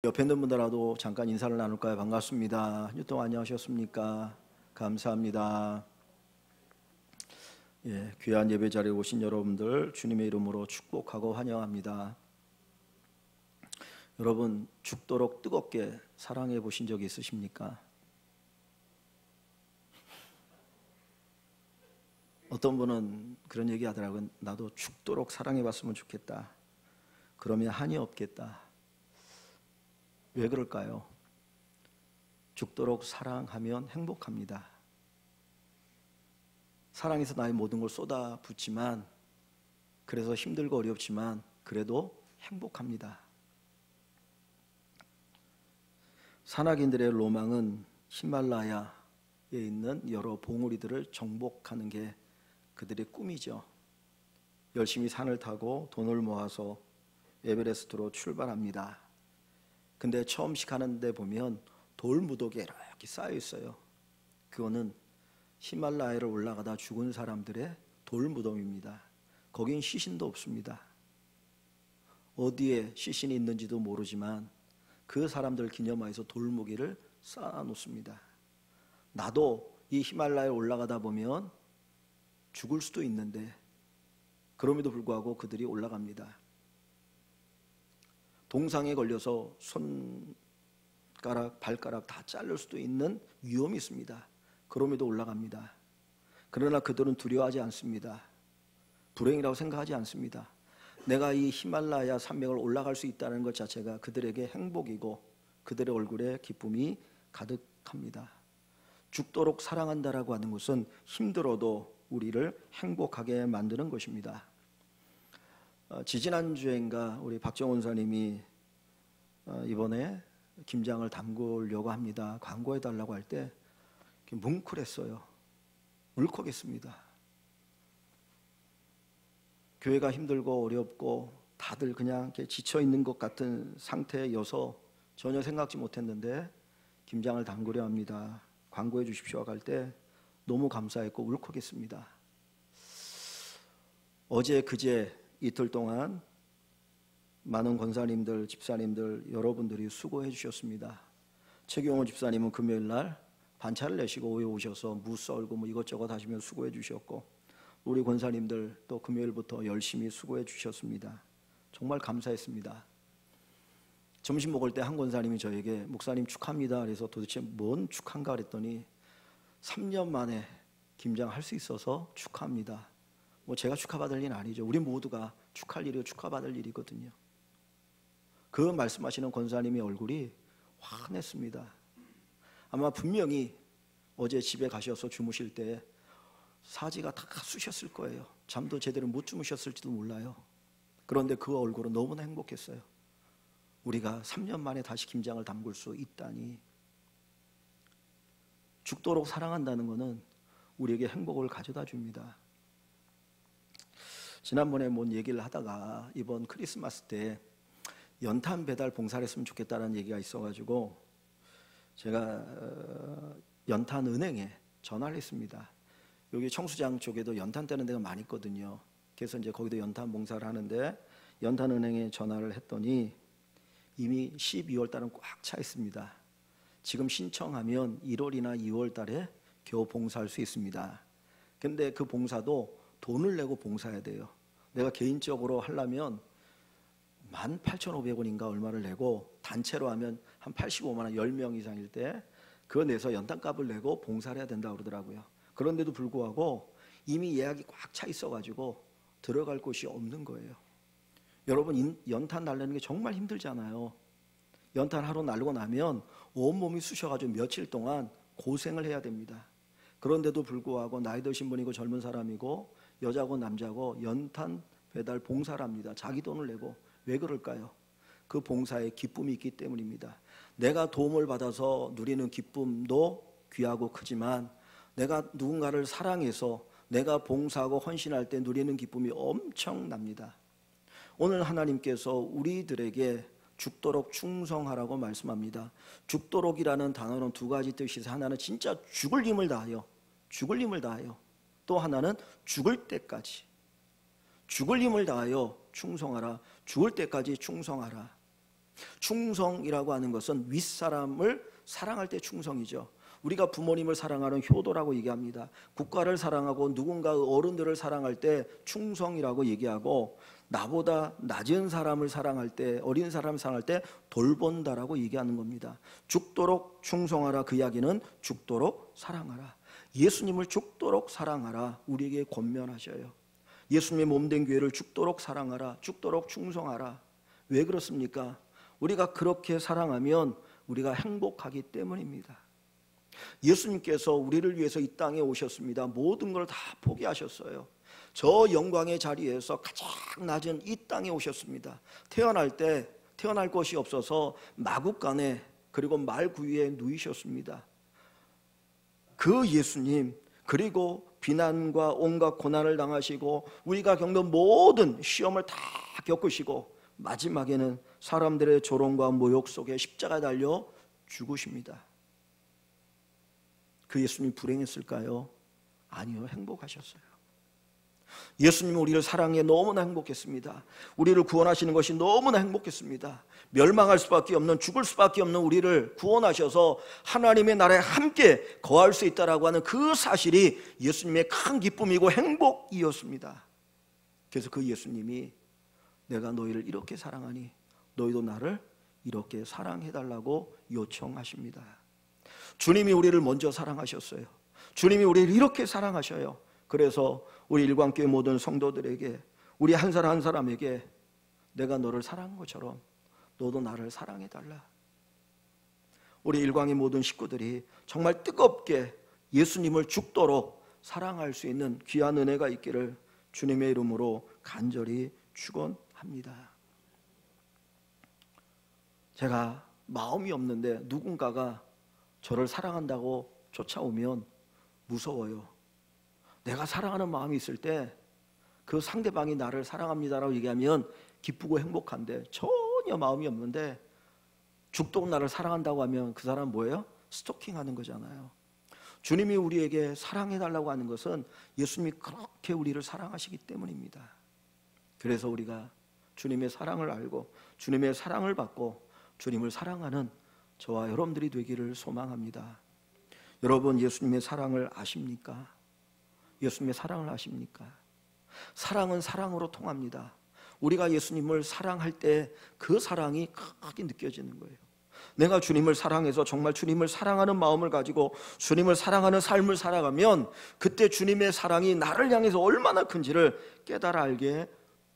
옆에 있는 분들하고 잠깐 인사를 나눌까요? 반갑습니다. 한 주 동안 안녕하셨습니까? 감사합니다. 귀한 예배 자리에 오신 여러분들 주님의 이름으로 축복하고 환영합니다. 여러분, 죽도록 뜨겁게 사랑해 보신 적이 있으십니까? 어떤 분은 그런 얘기 하더라고요. 나도 죽도록 사랑해 봤으면 좋겠다. 그러면 한이 없겠다. 왜 그럴까요? 죽도록 사랑하면 행복합니다. 사랑해서 나의 모든 걸 쏟아붓지만, 그래서 힘들고 어렵지만 그래도 행복합니다. 산악인들의 로망은 히말라야에 있는 여러 봉우리들을 정복하는 게 그들의 꿈이죠. 열심히 산을 타고 돈을 모아서 에베레스트로 출발합니다. 근데 처음씩 하는데 보면 돌무더기에 이렇게 쌓여 있어요. 그거는 히말라야를 올라가다 죽은 사람들의 돌무덤입니다. 거긴 시신도 없습니다. 어디에 시신이 있는지도 모르지만 그 사람들 기념하여서 돌무기를 쌓아 놓습니다. 나도 이 히말라야에 올라가다 보면 죽을 수도 있는데 그럼에도 불구하고 그들이 올라갑니다. 동상에 걸려서 손가락, 발가락 다 자를 수도 있는 위험이 있습니다. 그럼에도 올라갑니다. 그러나 그들은 두려워하지 않습니다. 불행이라고 생각하지 않습니다. 내가 이 히말라야 산맥을 올라갈 수 있다는 것 자체가 그들에게 행복이고 그들의 얼굴에 기쁨이 가득합니다. 죽도록 사랑한다라고 하는 것은 힘들어도 우리를 행복하게 만드는 것입니다. 지지난주인가 우리 박정원 사님이 이번에 김장을 담그려고 합니다. 광고해달라고 할 때 뭉클했어요. 울컥했습니다. 교회가 힘들고 어렵고 다들 그냥 이렇게 지쳐있는 것 같은 상태여서 전혀 생각지 못했는데 김장을 담그려 합니다. 광고해 주십시오 할 때 너무 감사했고 울컥했습니다. 어제 그제 이틀 동안 많은 권사님들, 집사님들 여러분들이 수고해 주셨습니다. 최경호 집사님은 금요일 날 반차를 내시고 오후에 오셔서 무 썰고 이것저것 하시며 수고해 주셨고, 우리 권사님들 또 금요일부터 열심히 수고해 주셨습니다. 정말 감사했습니다. 점심 먹을 때 한 권사님이 저에게 목사님 축하합니다. 그래서 도대체 뭔 축하인가 그랬더니 3년 만에 김장할 수 있어서 축하합니다. 제가 축하받을 일은 아니죠. 우리 모두가 축하할 일이고 축하받을 일이거든요. 그 말씀하시는 권사님의 얼굴이 환했습니다. 아마 분명히 어제 집에 가셔서 주무실 때 사지가 다 쑤셨을 거예요. 잠도 제대로 못 주무셨을지도 몰라요. 그런데 그 얼굴은 너무나 행복했어요. 우리가 3년 만에 다시 김장을 담글 수 있다니. 죽도록 사랑한다는 것은 우리에게 행복을 가져다 줍니다. 지난번에 뭔 얘기를 하다가 이번 크리스마스 때 연탄 배달 봉사를 했으면 좋겠다는 얘기가 있어가지고 제가 연탄 은행에 전화를 했습니다. 여기 청수장 쪽에도 연탄 떼는 데가 많이 있거든요. 그래서 이제 거기도 연탄 봉사를 하는데 연탄 은행에 전화를 했더니 이미 12월 달은 꽉 차 있습니다. 지금 신청하면 1월이나 2월 달에 겨우 봉사할 수 있습니다. 근데 그 봉사도 돈을 내고 봉사해야 돼요. 내가 개인적으로 하려면 18,500원인가 얼마를 내고 단체로 하면 한 85만 원, 10명 이상일 때 그거 내서 연탄값을 내고 봉사를 해야 된다고 그러더라고요. 그런데도 불구하고 이미 예약이 꽉 차 있어가지고 들어갈 곳이 없는 거예요. 여러분, 연탄 날리는 게 정말 힘들잖아요. 연탄 하루 날리고 나면 온몸이 쑤셔가지고 며칠 동안 고생을 해야 됩니다. 그런데도 불구하고 나이 드신 분이고 젊은 사람이고 여자고 남자고 연탄 배달 봉사를 합니다. 자기 돈을 내고. 왜 그럴까요? 그 봉사에 기쁨이 있기 때문입니다. 내가 도움을 받아서 누리는 기쁨도 귀하고 크지만 내가 누군가를 사랑해서 내가 봉사하고 헌신할 때 누리는 기쁨이 엄청납니다. 오늘 하나님께서 우리들에게 죽도록 충성하라고 말씀합니다. 죽도록이라는 단어는 두 가지 뜻이 있어요. 하나는 진짜 죽을 힘을 다하여, 죽을 힘을 다하여. 또 하나는 죽을 때까지, 죽을 힘을 다하여 충성하라. 죽을 때까지 충성하라. 충성이라고 하는 것은 윗사람을 사랑할 때 충성이죠. 우리가 부모님을 사랑하는 효도라고 얘기합니다. 국가를 사랑하고 누군가의 어른들을 사랑할 때 충성이라고 얘기하고, 나보다 낮은 사람을 사랑할 때, 어린 사람을 사랑할 때 돌본다라고 얘기하는 겁니다. 죽도록 충성하라, 그 이야기는 죽도록 사랑하라. 예수님을 죽도록 사랑하라, 우리에게 권면하셔요. 예수님의 몸된 교회를 죽도록 사랑하라, 죽도록 충성하라. 왜 그렇습니까? 우리가 그렇게 사랑하면 우리가 행복하기 때문입니다. 예수님께서 우리를 위해서 이 땅에 오셨습니다. 모든 걸 다 포기하셨어요. 저 영광의 자리에서 가장 낮은 이 땅에 오셨습니다. 태어날 때 태어날 것이 없어서 마구간에, 그리고 말 구유에 누이셨습니다. 그 예수님, 그리고 비난과 온갖 고난을 당하시고 우리가 겪는 모든 시험을 다 겪으시고 마지막에는 사람들의 조롱과 모욕 속에 십자가에 달려 죽으십니다. 그 예수님 불행했을까요? 아니요, 행복하셨어요. 예수님은 우리를 사랑해 너무나 행복했습니다. 우리를 구원하시는 것이 너무나 행복했습니다. 멸망할 수밖에 없는, 죽을 수밖에 없는 우리를 구원하셔서 하나님의 나라에 함께 거할 수 있다라고 하는 그 사실이 예수님의 큰 기쁨이고 행복이었습니다. 그래서 그 예수님이 내가 너희를 이렇게 사랑하니 너희도 나를 이렇게 사랑해달라고 요청하십니다. 주님이 우리를 먼저 사랑하셨어요. 주님이 우리를 이렇게 사랑하셔요. 그래서 우리 일광교회 모든 성도들에게, 우리 한 사람 한 사람에게 내가 너를 사랑한 것처럼 너도 나를 사랑해달라. 우리 일광의 모든 식구들이 정말 뜨겁게 예수님을 죽도록 사랑할 수 있는 귀한 은혜가 있기를 주님의 이름으로 간절히 축원합니다. 제가 마음이 없는데 누군가가 저를 사랑한다고 쫓아오면 무서워요. 내가 사랑하는 마음이 있을 때 그 상대방이 나를 사랑합니다라고 얘기하면 기쁘고 행복한데, 전혀 마음이 없는데 죽도록 나를 사랑한다고 하면 그 사람은 뭐예요? 스토킹하는 거잖아요. 주님이 우리에게 사랑해달라고 하는 것은 예수님이 그렇게 우리를 사랑하시기 때문입니다. 그래서 우리가 주님의 사랑을 알고 주님의 사랑을 받고 주님을 사랑하는 저와 여러분들이 되기를 소망합니다. 여러분, 예수님의 사랑을 아십니까? 예수님의 사랑을 아십니까? 사랑은 사랑으로 통합니다. 우리가 예수님을 사랑할 때 그 사랑이 크게 느껴지는 거예요. 내가 주님을 사랑해서 정말 주님을 사랑하는 마음을 가지고 주님을 사랑하는 삶을 살아가면 그때 주님의 사랑이 나를 향해서 얼마나 큰지를 깨달아 알게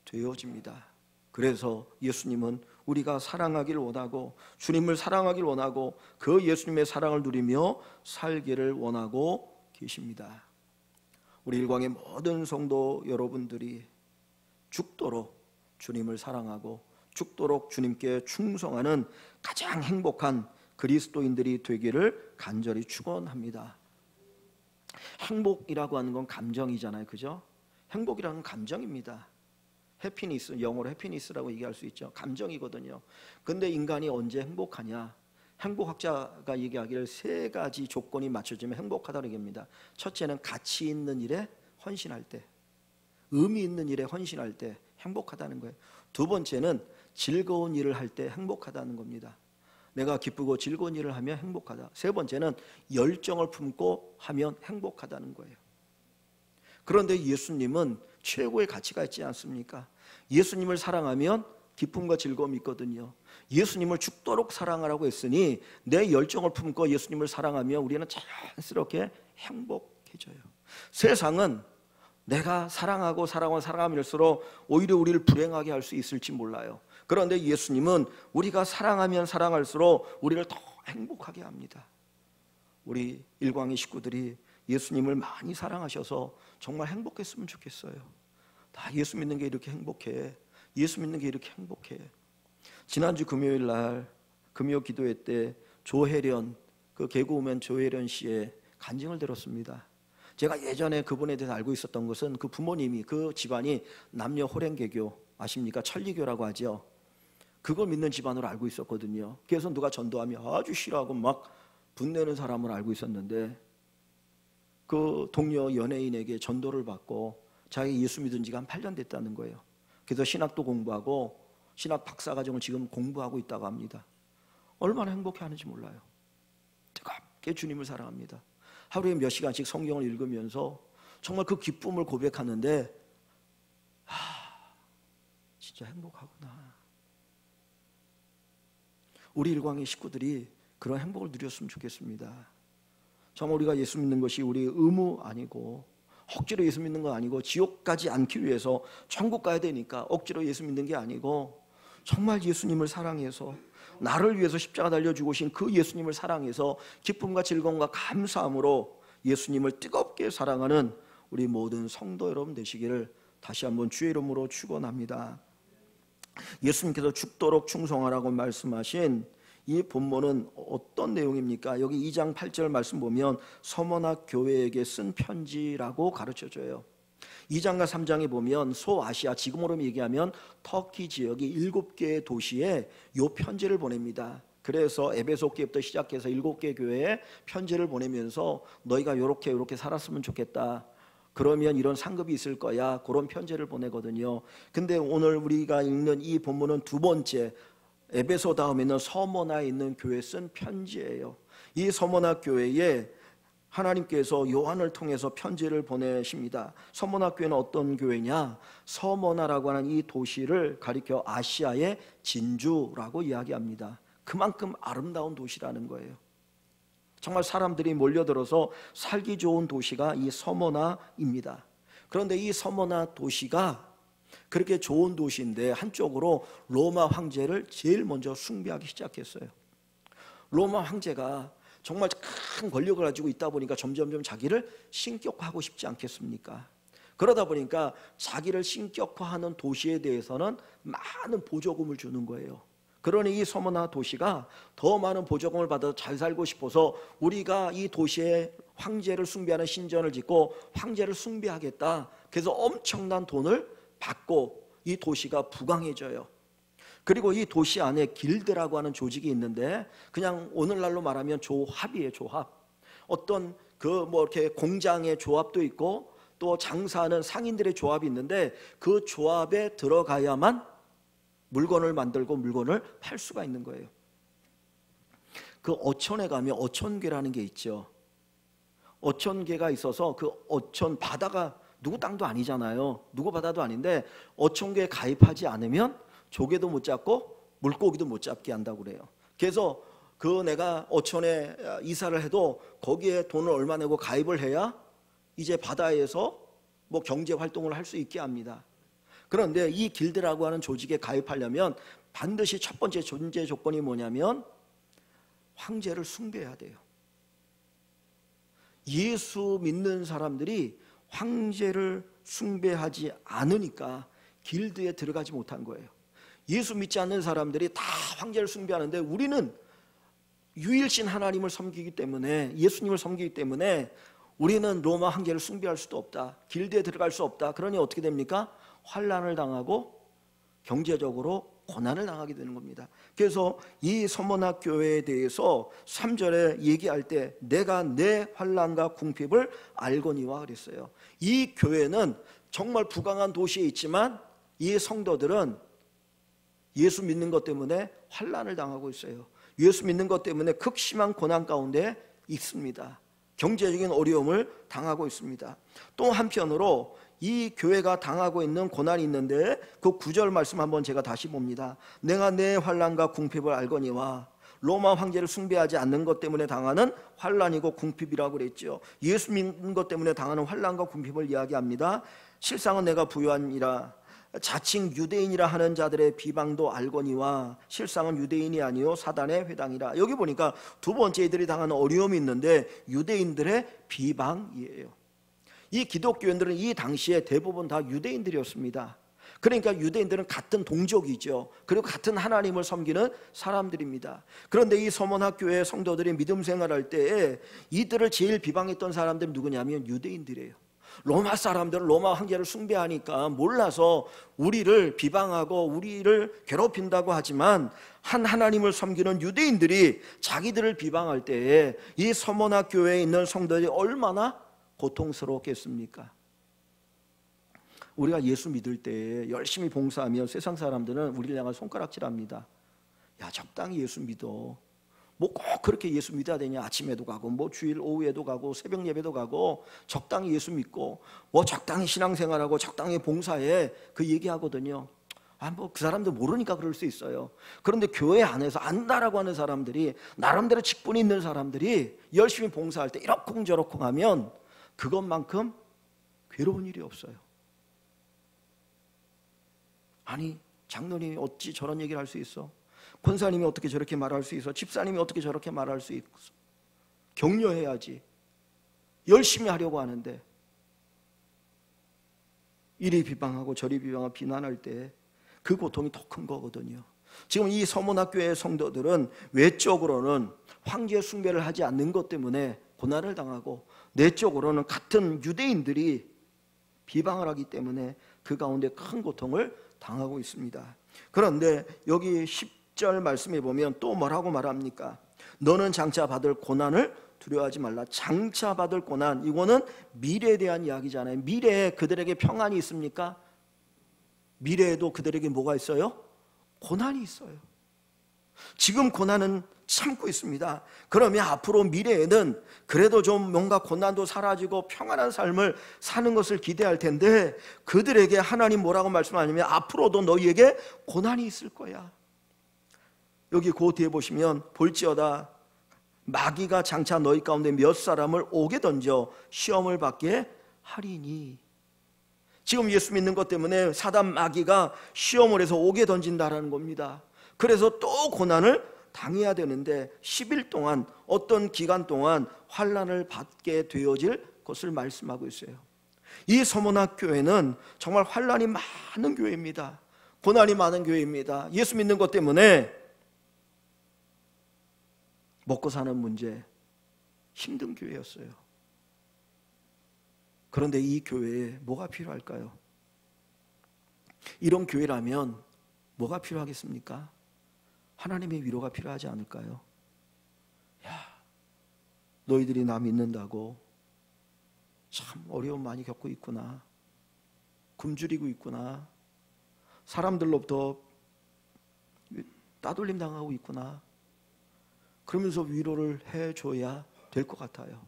되어집니다. 그래서 예수님은 우리가 사랑하길 원하고 주님을 사랑하길 원하고 그 예수님의 사랑을 누리며 살기를 원하고 계십니다. 우리 일광의 모든 성도 여러분들이 죽도록 주님을 사랑하고 죽도록 주님께 충성하는 가장 행복한 그리스도인들이 되기를 간절히 축원합니다. 행복이라고 하는 건 감정이잖아요, 그죠? 행복이라는 건 감정입니다. 해피니스, 영어로 해피니스라고 얘기할 수 있죠. 감정이거든요. 근데 인간이 언제 행복하냐? 행복학자가 얘기하기를 세 가지 조건이 맞춰지면 행복하다고 얘기합니다. 첫째는 가치 있는 일에 헌신할 때, 의미 있는 일에 헌신할 때 행복하다는 거예요. 두 번째는 즐거운 일을 할 때 행복하다는 겁니다. 내가 기쁘고 즐거운 일을 하면 행복하다. 세 번째는 열정을 품고 하면 행복하다는 거예요. 그런데 예수님은 최고의 가치가 있지 않습니까? 예수님을 사랑하면 기쁨과 즐거움이 있거든요. 예수님을 죽도록 사랑하라고 했으니 내 열정을 품고 예수님을 사랑하면 우리는 자연스럽게 행복해져요. 세상은 내가 사랑하고 사랑할수록 오히려 우리를 불행하게 할 수 있을지 몰라요. 그런데 예수님은 우리가 사랑하면 사랑할수록 우리를 더 행복하게 합니다. 우리 일광의 식구들이 예수님을 많이 사랑하셔서 정말 행복했으면 좋겠어요. 다 예수 믿는 게 이렇게 행복해. 예수 믿는 게 이렇게 행복해. 지난주 금요일 날 금요 기도회 때 조혜련, 그 개그우먼 조혜련 씨의 간증을 들었습니다. 제가 예전에 그분에 대해서 알고 있었던 것은 그 부모님이, 그 집안이 남녀 호랭개교 아십니까? 천리교라고 하죠. 그걸 믿는 집안으로 알고 있었거든요. 그래서 누가 전도하면 아주 싫어하고 막 분내는 사람으로 알고 있었는데, 그 동료 연예인에게 전도를 받고 자기 예수 믿은 지가 한 8년 됐다는 거예요. 그래서 신학도 공부하고 신학 박사과정을 지금 공부하고 있다고 합니다. 얼마나 행복해하는지 몰라요. 뜨겁게 주님을 사랑합니다. 하루에 몇 시간씩 성경을 읽으면서 정말 그 기쁨을 고백하는데 진짜 행복하구나. 우리 일광의 식구들이 그런 행복을 누렸으면 좋겠습니다. 정말 우리가 예수 믿는 것이 우리의 의무 아니고 억지로 예수 믿는 거 아니고 지옥 가지 않기 위해서 천국 가야 되니까 억지로 예수 믿는 게 아니고 정말 예수님을 사랑해서 나를 위해서 십자가 달려 죽으신 그 예수님을 사랑해서 기쁨과 즐거움과 감사함으로 예수님을 뜨겁게 사랑하는 우리 모든 성도 여러분 되시기를 다시 한번 주의 이름으로 축원합니다. 예수님께서 죽도록 충성하라고 말씀하신 이 본문은 어떤 내용입니까? 여기 2장 8절 말씀 보면 서머나 교회에게 쓴 편지라고 가르쳐줘요. 2장과 3장에 보면 소아시아, 지금으로 얘기하면 터키 지역이 7개의 도시에 이 편지를 보냅니다. 그래서 에베소 교회부터 시작해서 7개 교회에 편지를 보내면서 너희가 이렇게 살았으면 좋겠다. 그러면 이런 상급이 있을 거야. 그런 편지를 보내거든요. 근데 오늘 우리가 읽는 이 본문은 두 번째, 에베소 다음에는 서머나에 있는 교회에 쓴 편지예요. 이 서머나 교회에 하나님께서 요한을 통해서 편지를 보내십니다. 서머나 교회는 어떤 교회냐? 서머나라고 하는 이 도시를 가리켜 아시아의 진주라고 이야기합니다. 그만큼 아름다운 도시라는 거예요. 정말 사람들이 몰려들어서 살기 좋은 도시가 이 서머나입니다. 그런데 이 서머나 도시가 그렇게 좋은 도시인데 한쪽으로 로마 황제를 제일 먼저 숭배하기 시작했어요. 로마 황제가 정말 큰 권력을 가지고 있다 보니까 점점점 자기를 신격화하고 싶지 않겠습니까? 그러다 보니까 자기를 신격화하는 도시에 대해서는 많은 보조금을 주는 거예요. 그러니 이 서머나 도시가 더 많은 보조금을 받아서 잘 살고 싶어서 우리가 이 도시에 황제를 숭배하는 신전을 짓고 황제를 숭배하겠다. 그래서 엄청난 돈을 받고 이 도시가 부강해져요. 그리고 이 도시 안에 길드라고 하는 조직이 있는데 그냥 오늘날로 말하면 조합이에요. 조합. 어떤 이렇게 공장의 조합도 있고 또 장사하는 상인들의 조합이 있는데 그 조합에 들어가야만 물건을 만들고 물건을 팔 수가 있는 거예요. 그 어촌에 가면 어촌계라는 게 있죠. 어촌계가 있어서 그 어촌 바다가 누구 땅도 아니잖아요. 누구 바다도 아닌데 어촌계에 가입하지 않으면 조개도 못 잡고 물고기도 못 잡게 한다고 그래요. 그래서 내가 어촌에 이사를 해도 거기에 돈을 얼마 내고 가입을 해야 이제 바다에서 경제 활동을 할 수 있게 합니다. 그런데 이 길드라고 하는 조직에 가입하려면 반드시 첫 번째 존재 조건이 뭐냐면 황제를 숭배해야 돼요. 예수 믿는 사람들이 황제를 숭배하지 않으니까 길드에 들어가지 못한 거예요. 예수 믿지 않는 사람들이 다 황제를 숭배하는데 우리는 유일신 하나님을 섬기기 때문에 예수님을 섬기기 때문에 우리는 로마 황제를 숭배할 수도 없다. 길드에 들어갈 수 없다. 그러니 어떻게 됩니까? 환난을 당하고 경제적으로 고난을 당하게 되는 겁니다. 그래서 이 서머나 교회에 대해서 3절에 얘기할 때 내가 내 환난과 궁핍을 알거니와 그랬어요. 이 교회는 정말 부강한 도시에 있지만 이 성도들은 예수 믿는 것 때문에 환난을 당하고 있어요. 예수 믿는 것 때문에 극심한 고난 가운데 있습니다. 경제적인 어려움을 당하고 있습니다. 또 한편으로 이 교회가 당하고 있는 고난이 있는데 그 9절 말씀 한번 제가 다시 봅니다. 내가 내 환난과 궁핍을 알거니와 로마 황제를 숭배하지 않는 것 때문에 당하는 환난이고 궁핍이라고 그랬죠. 예수 믿는 것 때문에 당하는 환난과 궁핍을 이야기합니다. 실상은 내가 부유하니라 자칭 유대인이라 하는 자들의 비방도 알거니와 실상은 유대인이 아니요 사단의 회당이라. 여기 보니까 두 번째 이들이 당하는 어려움이 있는데 유대인들의 비방이에요. 이 기독교인들은 이 당시에 대부분 다 유대인들이었습니다. 그러니까 유대인들은 같은 동족이죠. 그리고 같은 하나님을 섬기는 사람들입니다. 그런데 이 서머나교회 성도들이 믿음 생활할 때에 이들을 제일 비방했던 사람들은 누구냐면 유대인들이에요. 로마 사람들은 로마 황제를 숭배하니까 몰라서 우리를 비방하고 우리를 괴롭힌다고 하지만 한 하나님을 섬기는 유대인들이 자기들을 비방할 때에 이 서머나 교회에 있는 성도들이 얼마나 고통스러웠겠습니까? 우리가 예수 믿을 때 열심히 봉사하면 세상 사람들은 우리를 향해 손가락질합니다. 야, 적당히 예수 믿어. 뭐 꼭 그렇게 예수 믿어야 되냐? 아침에도 가고 뭐 주일 오후에도 가고 새벽 예배도 가고 적당히 예수 믿고 뭐 적당히 신앙생활하고 적당히 봉사해, 그 얘기하거든요. 뭐 그 사람도 모르니까 그럴 수 있어요. 그런데 교회 안에서 안다라고 하는 사람들이, 나름대로 직분이 있는 사람들이 열심히 봉사할 때 이러쿵저러쿵 하면 그것만큼 괴로운 일이 없어요. 아니, 장로님이 어찌 저런 얘기를 할 수 있어? 권사님이 어떻게 저렇게 말할 수 있어? 집사님이 어떻게 저렇게 말할 수 있어? 격려해야지. 열심히 하려고 하는데 이리 비방하고 저리 비방하고 비난할 때 그 고통이 더 큰 거거든요. 지금 이 서문학교의 성도들은 외적으로는 황제 숭배를 하지 않는 것 때문에 고난을 당하고, 내적으로는 같은 유대인들이 비방을 하기 때문에 그 가운데 큰 고통을 당하고 있습니다. 그런데 여기 10절 말씀에 보면 또 뭐라고 말합니까? 너는 장차 받을 고난을 두려워하지 말라. 장차 받을 고난, 이거는 미래에 대한 이야기잖아요. 미래에 그들에게 평안이 있습니까? 미래에도 그들에게 뭐가 있어요? 고난이 있어요. 지금 고난은 참고 있습니다. 그러면 앞으로 미래에는 그래도 좀 뭔가 고난도 사라지고 평안한 삶을 사는 것을 기대할 텐데, 그들에게 하나님 뭐라고 말씀하냐면 앞으로도 너희에게 고난이 있을 거야. 여기 그 뒤에 보시면 볼지어다 마귀가 장차 너희 가운데 몇 사람을 옥에 던져 시험을 받게 하리니. 지금 예수 믿는 것 때문에 사단 마귀가 시험을 해서 옥에 던진다라는 겁니다. 그래서 또 고난을 당해야 되는데 10일 동안, 어떤 기간 동안 환난을 받게 되어질 것을 말씀하고 있어요. 이 서문학 교회는 정말 환난이 많은 교회입니다. 고난이 많은 교회입니다. 예수 믿는 것 때문에 먹고 사는 문제 힘든 교회였어요. 그런데 이 교회에 뭐가 필요할까요? 이런 교회라면 뭐가 필요하겠습니까? 하나님의 위로가 필요하지 않을까요? 야, 너희들이 나 믿는다고 참 어려움 많이 겪고 있구나, 굶주리고 있구나, 사람들로부터 따돌림 당하고 있구나, 그러면서 위로를 해줘야 될 것 같아요.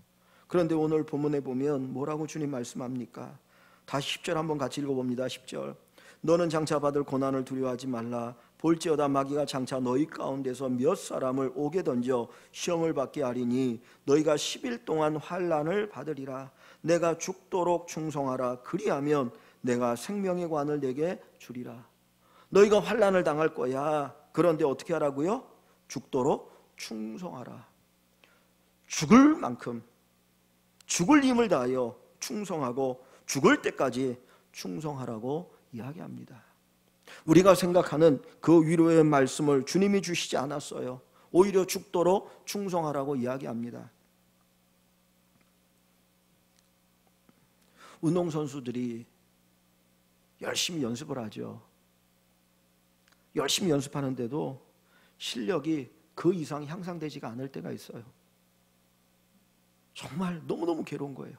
그런데 오늘 본문에 보면 뭐라고 주님 말씀합니까? 다시 10절 한번 같이 읽어봅니다. 10절. 너는 장차 받을 고난을 두려워하지 말라. 볼지어다 마귀가 장차 너희 가운데서 몇 사람을 옥에 던져 시험을 받게 하리니 너희가 10일 동안 환난을 받으리라. 내가 죽도록 충성하라. 그리하면 내가 생명의 관을 내게 주리라. 너희가 환난을 당할 거야. 그런데 어떻게 하라고요? 죽도록 충성하라. 죽을 만큼, 죽을 힘을 다하여 충성하고 죽을 때까지 충성하라고 이야기합니다. 우리가 생각하는 그 위로의 말씀을 주님이 주시지 않았어요. 오히려 죽도록 충성하라고 이야기합니다. 운동선수들이 열심히 연습을 하죠. 열심히 연습하는데도 실력이 그 이상 향상되지가 않을 때가 있어요. 정말 너무너무 괴로운 거예요.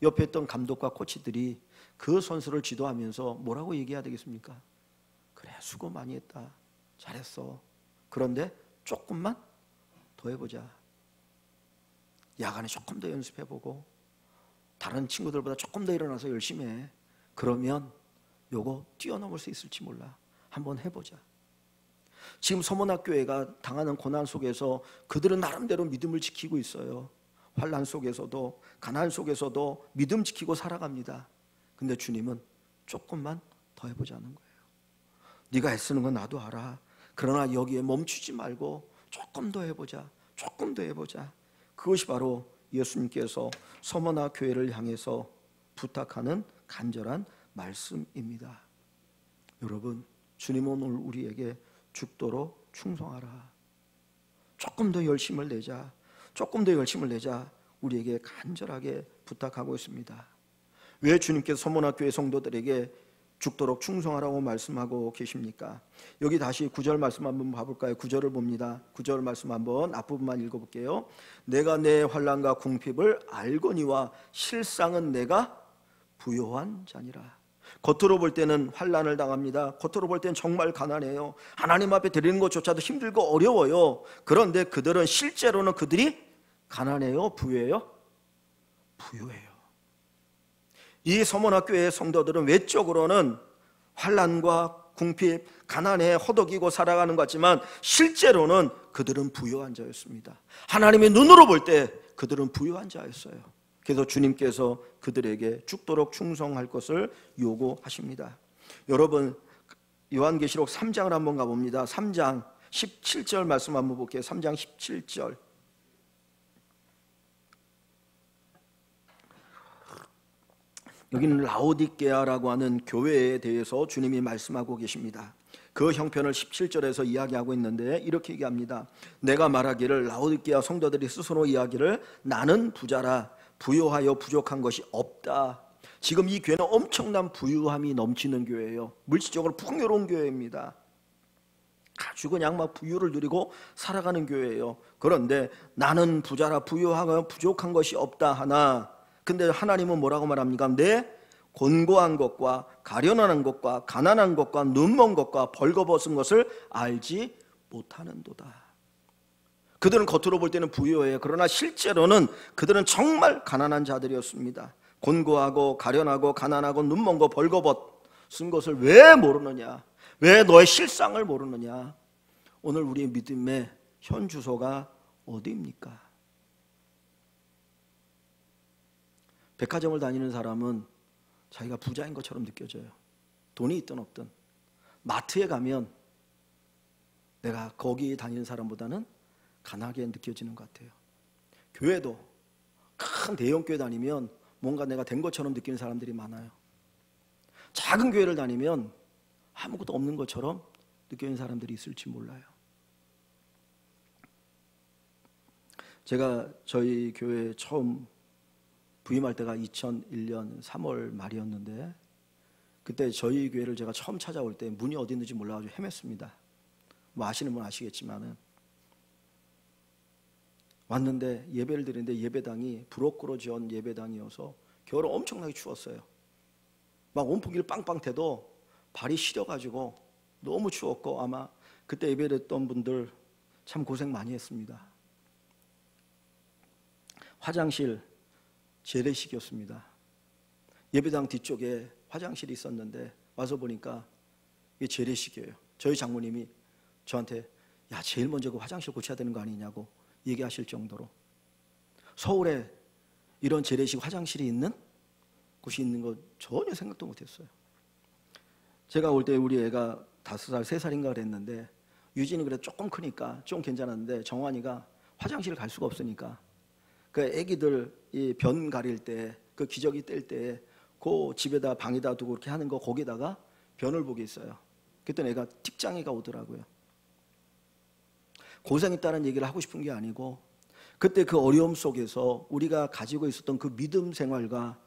옆에 있던 감독과 코치들이 그 선수를 지도하면서 뭐라고 얘기해야 되겠습니까? 그래, 수고 많이 했다, 잘했어, 그런데 조금만 더 해보자, 야간에 조금 더 연습해보고 다른 친구들보다 조금 더 일어나서 열심히 해, 그러면 요거 뛰어넘을 수 있을지 몰라, 한번 해보자. 지금 서문학교회가 당하는 고난 속에서 그들은 나름대로 믿음을 지키고 있어요. 환난 속에서도 가난 속에서도 믿음 지키고 살아갑니다. 근데 주님은 조금만 더 해보자는 거예요. 네가 애쓰는 건 나도 알아. 그러나 여기에 멈추지 말고 조금 더 해보자, 조금 더 해보자. 그것이 바로 예수님께서 서머나 교회를 향해서 부탁하는 간절한 말씀입니다. 여러분, 주님은 오늘 우리에게 죽도록 충성하라, 조금 더 열심을 내자, 조금 더 열심을 내자, 우리에게 간절하게 부탁하고 있습니다. 왜 주님께서 서문학교의 성도들에게 죽도록 충성하라고 말씀하고 계십니까? 여기 다시 9절 말씀 한번 봐볼까요? 9절을 봅니다. 9절 말씀 한번 앞부분만 읽어볼게요. 내가 내 환난과 궁핍을 알거니와 실상은 내가 부요한 자니라. 겉으로 볼 때는 환난을 당합니다. 겉으로 볼 때는 정말 가난해요. 하나님 앞에 드리는 것조차도 힘들고 어려워요. 그런데 그들은 실제로는 그들이 가난해요? 부유해요? 부유해요. 이 서문학교의 성도들은 외적으로는 환난과 궁핍, 가난에 허덕이고 살아가는 것 같지만 실제로는 그들은 부유한 자였습니다. 하나님의 눈으로 볼 때 그들은 부유한 자였어요. 그래서 주님께서 그들에게 죽도록 충성할 것을 요구하십니다. 여러분, 요한계시록 3장을 한번 가봅니다. 3장 17절 말씀 한번 볼게요. 3장 17절. 여기는 라오디게아라고 하는 교회에 대해서 주님이 말씀하고 계십니다. 그 형편을 17절에서 이야기하고 있는데 이렇게 얘기합니다. 내가 말하기를, 라오디게아 성도들이 스스로 이야기를, 나는 부자라, 부유하여 부족한 것이 없다. 지금 이 교회는 엄청난 부유함이 넘치는 교회예요. 물질적으로 풍요로운 교회입니다. 아주 그냥 막 부유를 누리고 살아가는 교회예요. 그런데 나는 부자라, 부유하고 부족한 것이 없다 하나, 근데 하나님은 뭐라고 말합니까? 내 곤고한 것과 가련한 것과 가난한 것과 눈먼 것과 벌거벗은 것을 알지 못하는도다. 그들은 겉으로 볼 때는 부유해요. 그러나 실제로는 그들은 정말 가난한 자들이었습니다. 곤고하고 가련하고 가난하고 눈먼 거 벌거벗은 것을 왜 모르느냐? 왜 너의 실상을 모르느냐? 오늘 우리의 믿음의 현 주소가 어디입니까? 백화점을 다니는 사람은 자기가 부자인 것처럼 느껴져요. 돈이 있든 없든. 마트에 가면 내가 거기 다니는 사람보다는 가난하게 느껴지는 것 같아요. 교회도 큰 대형 교회 다니면 뭔가 내가 된 것처럼 느끼는 사람들이 많아요. 작은 교회를 다니면 아무것도 없는 것처럼 느끼는 사람들이 있을지 몰라요. 제가 저희 교회 처음 부임할 때가 2001년 3월 말이었는데, 그때 저희 교회를 제가 처음 찾아올 때 문이 어디 있는지 몰라가지고 헤맸습니다. 뭐 아시는 분 아시겠지만은. 왔는데 예배를 드리는데 예배당이 브로커로 지은 예배당이어서 겨울에 엄청나게 추웠어요. 막 온풍기를 빵빵 대도 발이 시려가지고 너무 추웠고, 아마 그때 예배했던 분들 참 고생 많이 했습니다. 화장실 재래식이었습니다. 예배당 뒤쪽에 화장실이 있었는데 와서 보니까 이게 재래식이에요. 저희 장모님이 저한테, 야, 제일 먼저 그 화장실 고쳐야 되는 거 아니냐고 얘기하실 정도로, 서울에 이런 재래식 화장실이 있는 곳이 있는 거 전혀 생각도 못했어요. 제가 올 때 우리 애가 5살, 3살인가 그랬는데, 유진이 그래도 조금 크니까 좀 괜찮았는데 정환이가 화장실을 갈 수가 없으니까 그 애기들 이 변 가릴 때, 그 기저귀 뗄 때 그 집에다 방에다 두고 이렇게 하는 거, 거기다가 변을 보게 있어요. 그때 애가 틱장애가 오더라고요. 고생했다는 얘기를 하고 싶은 게 아니고, 그때 그 어려움 속에서 우리가 가지고 있었던 그 믿음 생활과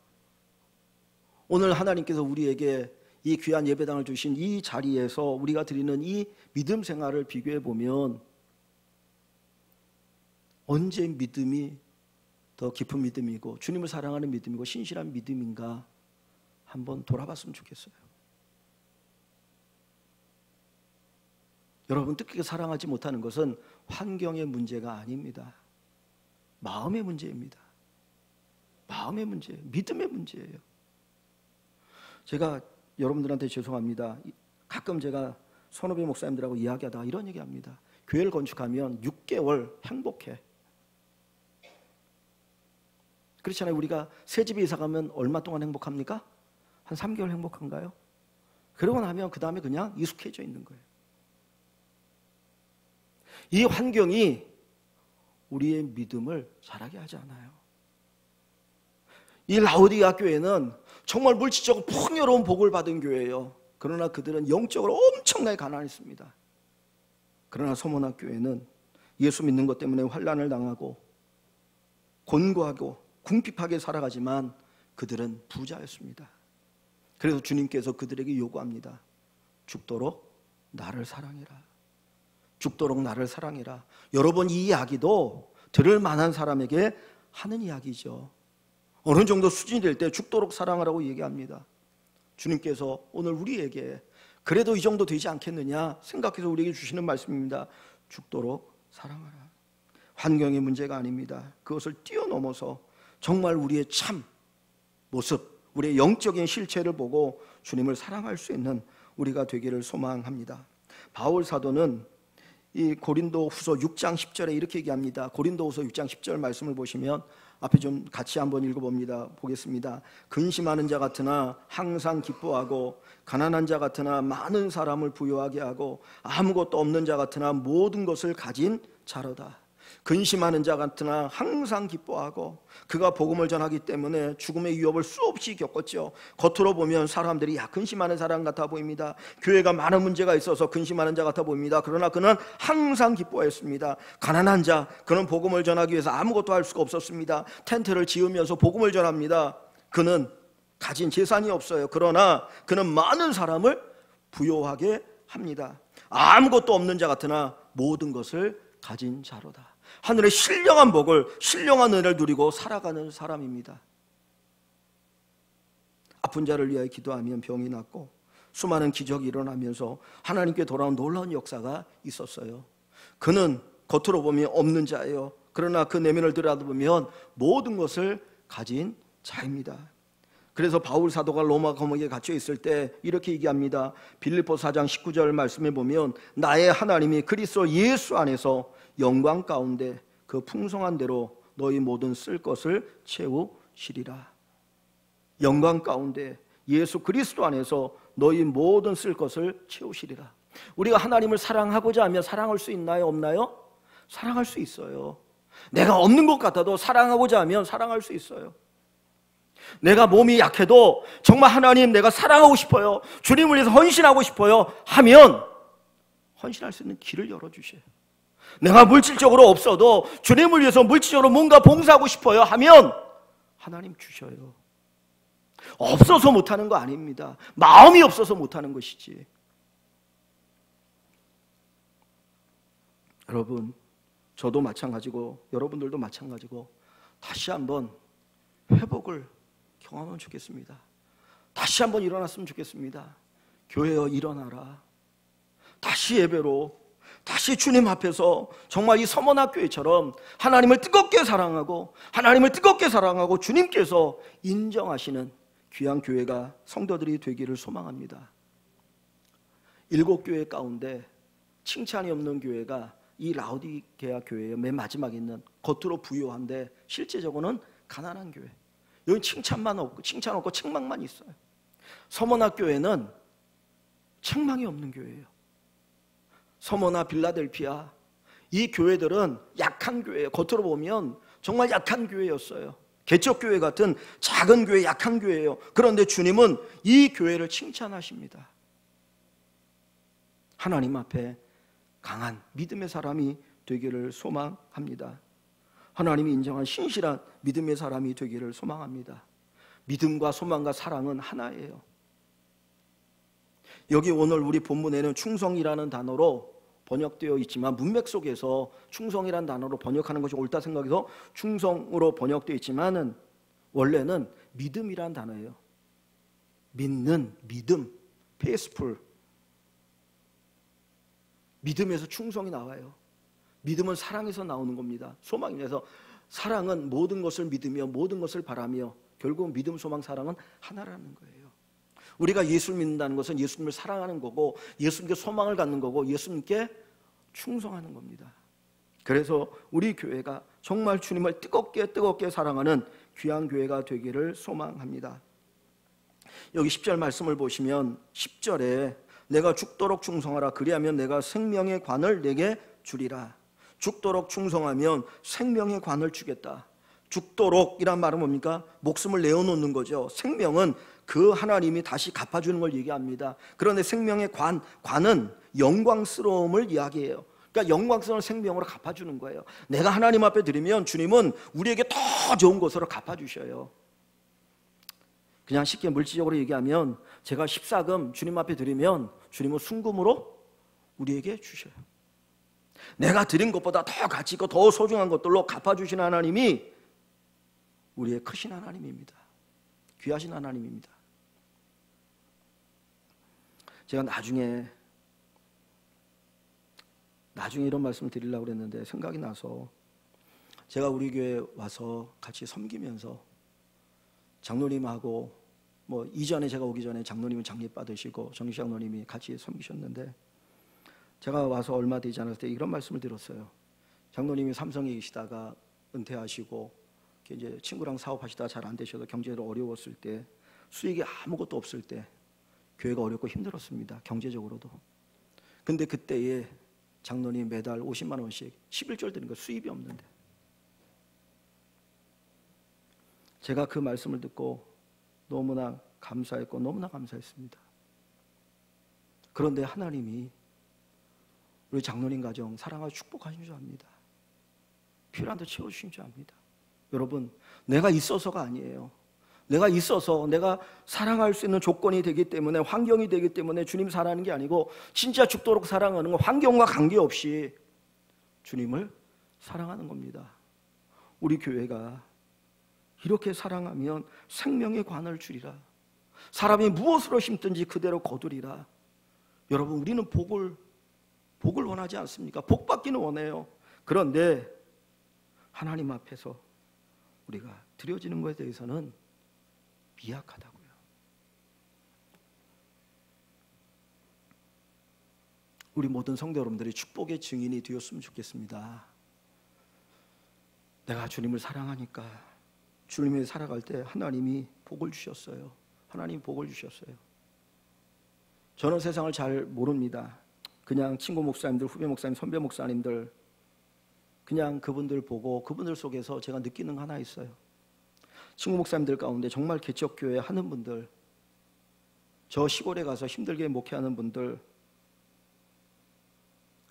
오늘 하나님께서 우리에게 이 귀한 예배당을 주신 이 자리에서 우리가 드리는 이 믿음 생활을 비교해 보면 언제 믿음이 더 깊은 믿음이고 주님을 사랑하는 믿음이고 신실한 믿음인가 한번 돌아봤으면 좋겠어요. 여러분, 뜻깊게 사랑하지 못하는 것은 환경의 문제가 아닙니다. 마음의 문제입니다. 마음의 문제예요. 믿음의 문제예요. 제가 여러분들한테 죄송합니다. 가끔 제가 선후배 목사님들하고 이야기하다가 이런 얘기합니다. 교회를 건축하면 6개월 행복해. 그렇잖아요. 우리가 새 집에 이사 가면 얼마 동안 행복합니까? 한 3개월 행복한가요? 그러고 나면 그 다음에 그냥 익숙해져 있는 거예요. 이 환경이 우리의 믿음을 자라게 하지 않아요. 이 라오디게아 교회는 정말 물질적으로 풍요로운 복을 받은 교회예요. 그러나 그들은 영적으로 엄청나게 가난했습니다. 그러나 서문학 교회는 예수 믿는 것 때문에 환난을 당하고 곤고하고 궁핍하게 살아가지만 그들은 부자였습니다. 그래서 주님께서 그들에게 요구합니다. 죽도록 나를 사랑해라. 죽도록 나를 사랑해라. 여러분, 이 이야기도 들을 만한 사람에게 하는 이야기죠. 어느 정도 수준이 될 때 죽도록 사랑하라고 얘기합니다. 주님께서 오늘 우리에게 그래도 이 정도 되지 않겠느냐 생각해서 우리에게 주시는 말씀입니다. 죽도록 사랑하라. 환경의 문제가 아닙니다. 그것을 뛰어넘어서 정말 우리의 참 모습, 우리의 영적인 실체를 보고 주님을 사랑할 수 있는 우리가 되기를 소망합니다. 바울 사도는 이 고린도후서 6장 10절에 이렇게 얘기합니다. 고린도후서 6장 10절 말씀을 보시면 앞에 좀 같이 한번 읽어봅니다. 보겠습니다. 근심하는 자 같으나 항상 기뻐하고 가난한 자 같으나 많은 사람을 부유하게 하고 아무것도 없는 자 같으나 모든 것을 가진 자로다. 근심하는 자 같으나 항상 기뻐하고 그가 복음을 전하기 때문에 죽음의 위협을 수없이 겪었죠. 겉으로 보면 사람들이 근심하는 사람 같아 보입니다. 교회가 많은 문제가 있어서 근심하는 자 같아 보입니다. 그러나 그는 항상 기뻐했습니다. 가난한 자, 그는 복음을 전하기 위해서 아무것도 할 수가 없었습니다. 텐트를 지으면서 복음을 전합니다. 그는 가진 재산이 없어요. 그러나 그는 많은 사람을 부요하게 합니다. 아무것도 없는 자 같으나 모든 것을 가진 자로다. 하늘의 신령한 복을, 신령한 은혜를 누리고 살아가는 사람입니다. 아픈 자를 위하여 기도하면 병이 낫고 수많은 기적이 일어나면서 하나님께 돌아온 놀라운 역사가 있었어요. 그는 겉으로 보면 없는 자예요. 그러나 그 내면을 들여다보면 모든 것을 가진 자입니다. 그래서 바울 사도가 로마 감옥에 갇혀 있을 때 이렇게 얘기합니다. 빌립보 4장 19절 말씀에 보면 나의 하나님이 그리스도 예수 안에서 영광 가운데 그 풍성한 대로 너희 모든 쓸 것을 채우시리라. 영광 가운데 예수 그리스도 안에서 너희 모든 쓸 것을 채우시리라. 우리가 하나님을 사랑하고자 하면 사랑할 수 있나요? 없나요? 사랑할 수 있어요. 내가 없는 것 같아도 사랑하고자 하면 사랑할 수 있어요. 내가 몸이 약해도 정말 하나님 내가 사랑하고 싶어요, 주님을 위해서 헌신하고 싶어요 하면 헌신할 수 있는 길을 열어주셔요. 내가 물질적으로 없어도 주님을 위해서 물질적으로 뭔가 봉사하고 싶어요 하면 하나님 주셔요. 없어서 못하는 거 아닙니다. 마음이 없어서 못하는 것이지. 여러분, 저도 마찬가지고 여러분들도 마찬가지고 다시 한번 회복을 경험하면 좋겠습니다. 다시 한번 일어났으면 좋겠습니다. 교회여 일어나라. 다시 예배로, 다시 주님 앞에서 정말 이 서머나교회처럼 하나님을 뜨겁게 사랑하고 하나님을 뜨겁게 사랑하고 주님께서 인정하시는 귀한 교회가 성도들이 되기를 소망합니다. 7교회 가운데 칭찬이 없는 교회가 이 라오디게아 교회의 맨 마지막에 있는 겉으로 부유한데 실제적으로는 가난한 교회. 여기 칭찬만 없고 칭찬 없고 책망만 있어요. 서머나 교회는 책망이 없는 교회예요. 서머나 빌라델피아 이 교회들은 약한 교회예요. 겉으로 보면 정말 약한 교회였어요. 개척교회 같은 작은 교회, 약한 교회예요. 그런데 주님은 이 교회를 칭찬하십니다. 하나님 앞에 강한 믿음의 사람이 되기를 소망합니다. 하나님이 인정한 신실한 믿음의 사람이 되기를 소망합니다. 믿음과 소망과 사랑은 하나예요. 여기 오늘 우리 본문에는 충성이라는 단어로 번역되어 있지만 문맥 속에서 충성이라는 단어로 번역하는 것이 옳다 생각해서 충성으로 번역되어 있지만은 원래는 믿음이라는 단어예요. 믿는, 믿음, faithful. 믿음에서 충성이 나와요. 믿음은 사랑에서 나오는 겁니다. 소망에서. 사랑은 모든 것을 믿으며 모든 것을 바라며 결국 믿음, 소망, 사랑은 하나라는 거예요. 우리가 예수를 믿는다는 것은 예수님을 사랑하는 거고 예수님께 소망을 갖는 거고 예수님께 충성하는 겁니다. 그래서 우리 교회가 정말 주님을 뜨겁게 사랑하는 귀한 교회가 되기를 소망합니다. 여기 10절 말씀을 보시면 10절에 내가 죽도록 충성하라 그리하면 내가 생명의 관을 내게 주리라. 죽도록 충성하면 생명의 관을 주겠다. 죽도록이란 말은 뭡니까? 목숨을 내어놓는 거죠. 생명은 그 하나님이 다시 갚아주는 걸 얘기합니다. 그런데 생명의 관은 영광스러움을 이야기해요. 그러니까 영광스러운 생명으로 갚아주는 거예요. 내가 하나님 앞에 드리면 주님은 우리에게 더 좋은 것으로 갚아주셔요. 그냥 쉽게 물질적으로 얘기하면 제가 14금 주님 앞에 드리면 주님은 순금으로 우리에게 주셔요. 내가 드린 것보다 더 가치 있고 더 소중한 것들로 갚아주신 하나님이 우리의 크신 하나님입니다. 귀하신 하나님입니다. 제가 나중에 이런 말씀을 드리려고 그랬는데 생각이 나서 제가 우리 교회 와서 같이 섬기면서 장로님하고 뭐 이전에 제가 오기 전에 장로님은 장립 받으시고 정식 장로님이 같이 섬기셨는데 제가 와서 얼마 되지 않았을 때 이런 말씀을 들었어요. 장로님이 삼성에 계시다가 은퇴하시고 이제 친구랑 사업하시다가 잘 안 되셔서 경제로 어려웠을 때 수익이 아무것도 없을 때 교회가 어렵고 힘들었습니다. 경제적으로도. 근데 그때에 장로님 매달 50만 원씩 11절 드는 거 수입이 없는데 제가 그 말씀을 듣고 너무나 감사했고 너무나 감사했습니다. 그런데 하나님이 우리 장로님 가정 사랑하고 축복하신 줄 압니다. 필요한 데 채워주신 줄 압니다. 여러분, 내가 있어서가 아니에요. 내가 있어서 내가 사랑할 수 있는 조건이 되기 때문에 환경이 되기 때문에 주님 사랑하는 게 아니고 진짜 죽도록 사랑하는 건 환경과 관계없이 주님을 사랑하는 겁니다. 우리 교회가 이렇게 사랑하면 생명의 관을 주리라. 사람이 무엇으로 심든지 그대로 거두리라. 여러분, 우리는 복을 원하지 않습니까? 복 받기는 원해요. 그런데 하나님 앞에서 우리가 드려지는 것에 대해서는 미약하다고요. 우리 모든 성도 여러분들이 축복의 증인이 되었으면 좋겠습니다. 내가 주님을 사랑하니까 주님을 살아갈 때 하나님이 복을 주셨어요. 하나님 복을 주셨어요. 저는 세상을 잘 모릅니다. 그냥 친구 목사님들, 후배 목사님, 선배 목사님들 그냥 그분들 보고 그분들 속에서 제가 느끼는 거 하나 있어요. 친구 목사님들 가운데 정말 개척교회 하는 분들, 저 시골에 가서 힘들게 목회하는 분들,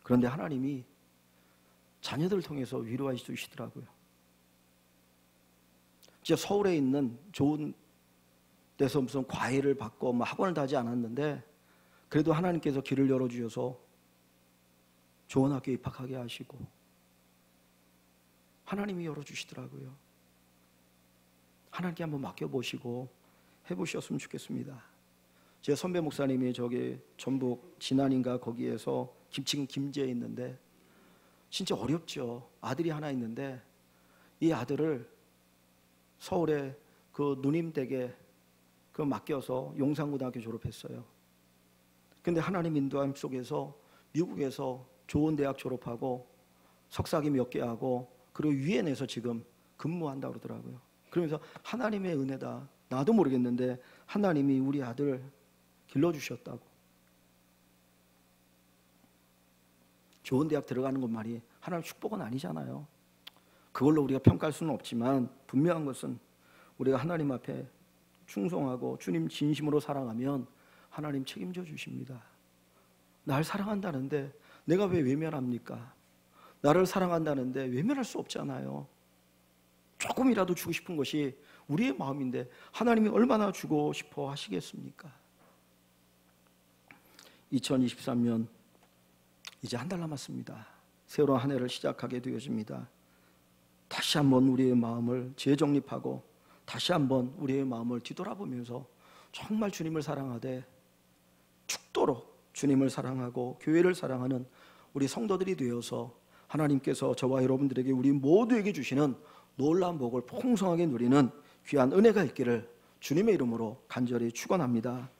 그런데 하나님이 자녀들을 통해서 위로해 주시더라고요. 진짜 서울에 있는 좋은 데서 무슨 과외를 받고 뭐 학원을 다지 않았는데 그래도 하나님께서 길을 열어주셔서 좋은 학교에 입학하게 하시고 하나님이 열어주시더라고요. 하나님께 한번 맡겨보시고 해보셨으면 좋겠습니다. 제 선배 목사님이 저기 전북 진안인가 거기에서 지금 김제에 있는데 진짜 어렵죠. 아들이 하나 있는데 이 아들을 서울에 그 누님댁에 그 맡겨서 용산고등학교 졸업했어요. 근데 하나님 인도함 속에서 미국에서 좋은 대학 졸업하고 석사학위 몇 개 하고 그리고 유엔에서 지금 근무한다고 그러더라고요. 그러면서 하나님의 은혜다. 나도 모르겠는데 하나님이 우리 아들 길러주셨다고. 좋은 대학 들어가는 것 말이 하나님 축복은 아니잖아요. 그걸로 우리가 평가할 수는 없지만 분명한 것은 우리가 하나님 앞에 충성하고 주님 진심으로 사랑하면 하나님 책임져 주십니다. 날 사랑한다는데 내가 왜 외면합니까? 나를 사랑한다는데 외면할 수 없잖아요. 조금이라도 주고 싶은 것이 우리의 마음인데 하나님이 얼마나 주고 싶어 하시겠습니까? 2023년 이제 한 달 남았습니다. 새로운 한 해를 시작하게 되어집니다. 다시 한번 우리의 마음을 재정립하고 다시 한번 우리의 마음을 뒤돌아보면서 정말 주님을 사랑하되 죽도록 주님을 사랑하고 교회를 사랑하는 우리 성도들이 되어서 하나님께서 저와 여러분들에게 우리 모두에게 주시는 놀라운 복을 풍성하게 누리는 귀한 은혜가 있기를 주님의 이름으로 간절히 축원합니다.